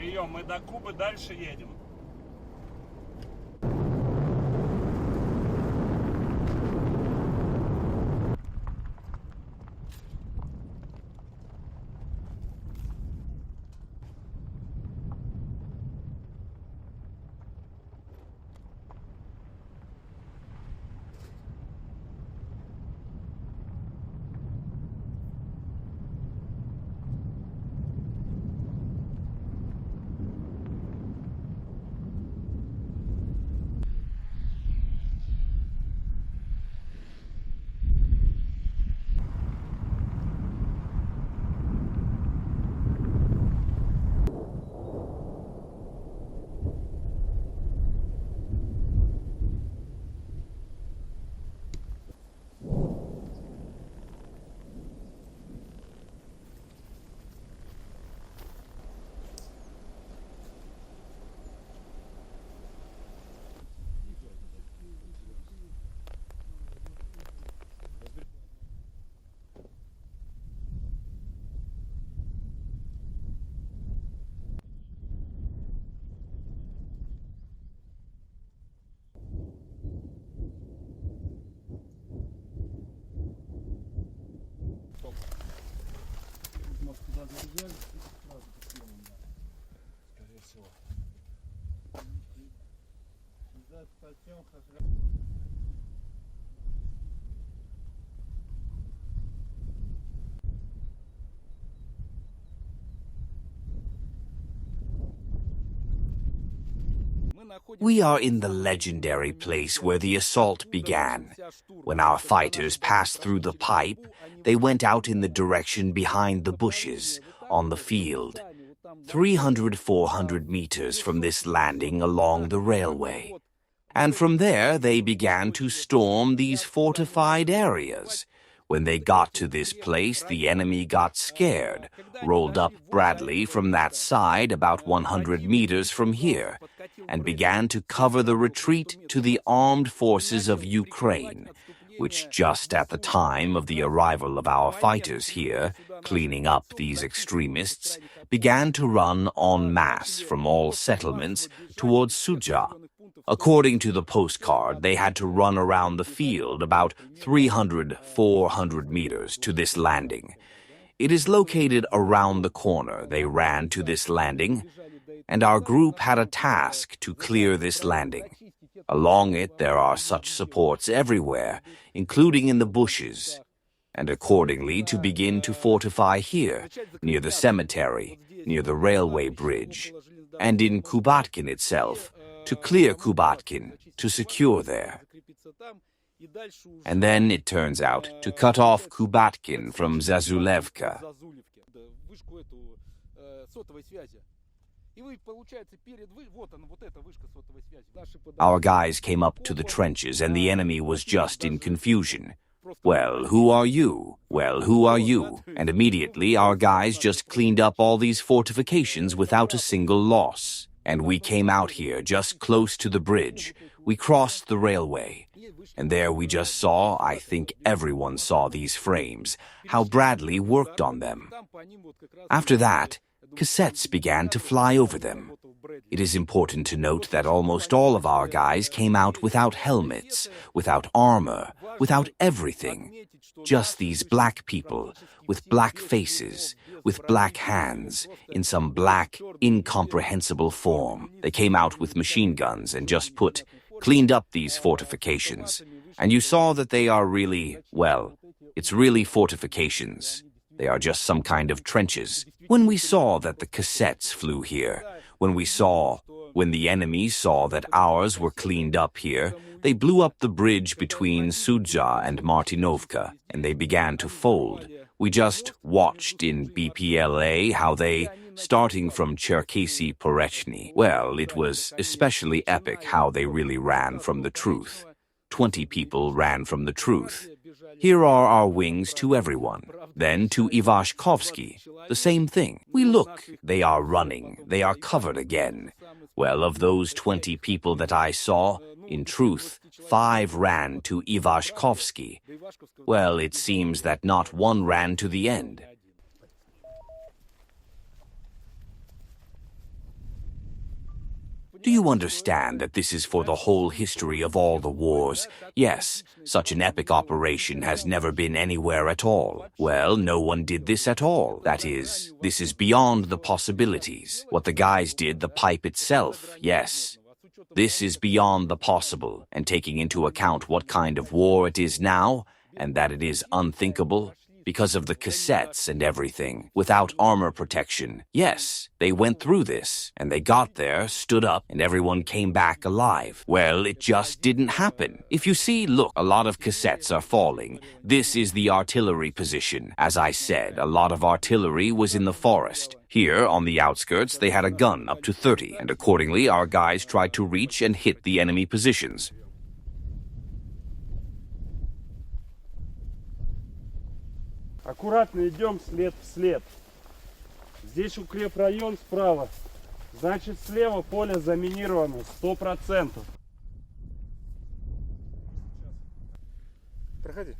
Прием, мы до Кубы дальше едем. Скорее всего. We are in the legendary place where the assault began. When our fighters passed through the pipe, they went out in the direction behind the bushes, on the field, 300-400 meters from this landing along the railway. And from there they began to storm these fortified areas. When they got to this place, the enemy got scared, rolled up Bradley from that side about 100 meters from here, and began to cover the retreat to the armed forces of Ukraine, which just at the time of the arrival of our fighters here, cleaning up these extremists, began to run en masse from all settlements towards Sudzha. According to the postcard, they had to run around the field about 300-400 meters to this landing. It is located around the corner. They ran to this landing, and our group had a task to clear this landing. Along it, there are such supports everywhere, including in the bushes, and accordingly to begin to fortify here, near the cemetery, near the railway bridge, and in Kubatkin itself, to clear Kubatkin, to secure there. And then, it turns out, to cut off Kubatkin from Zazulevka. Our guys came up to the trenches and the enemy was just in confusion. Well, who are you? Well, who are you? And immediately our guys just cleaned up all these fortifications without a single loss. And we came out here just close to the bridge. We crossed the railway. And there we just saw, I think everyone saw these frames, how Bradley worked on them. After that, cassettes began to fly over them. It is important to note that almost all of our guys came out without helmets, without armor, without everything. Just these black people, with black faces, with black hands, in some black, incomprehensible form. They came out with machine guns and just cleaned up these fortifications. And you saw that they are really, well, it's really fortifications. They are just some kind of trenches. When we saw that the cassettes flew here, when the enemy saw that ours were cleaned up here, they blew up the bridge between Sudzha and Martinovka, and they began to fold. We just watched in BPLA how they, starting from Cherkasy Porechny, well, it was especially epic how they really ran from the truth. 20 people ran from the truth. Here are our wings to everyone. Then to Ivashkovsky, the same thing. We look, they are running, they are covered again. Well, of those 20 people that I saw, in truth, 5 ran to Ivashkovsky. Well, it seems that not one ran to the end. Do you understand that this is for the whole history of all the wars? Yes, such an epic operation has never been anywhere at all. Well, no one did this at all. That is, this is beyond the possibilities. What the guys did, the pipe itself, yes. This is beyond the possible, and taking into account what kind of war it is now, and that it is unthinkable, because of the cassettes and everything, without armor protection. Yes, they went through this, and they got there, stood up, and everyone came back alive. Well, it just didn't happen. If you see, look, a lot of cassettes are falling. This is the artillery position. As I said, a lot of artillery was in the forest. Here, on the outskirts, they had a gun up to 30, and accordingly, our guys tried to reach and hit the enemy positions. Аккуратно идем след в след. Здесь укрепрайон справа. Значит, слева поле заминировано 100%. Проходи.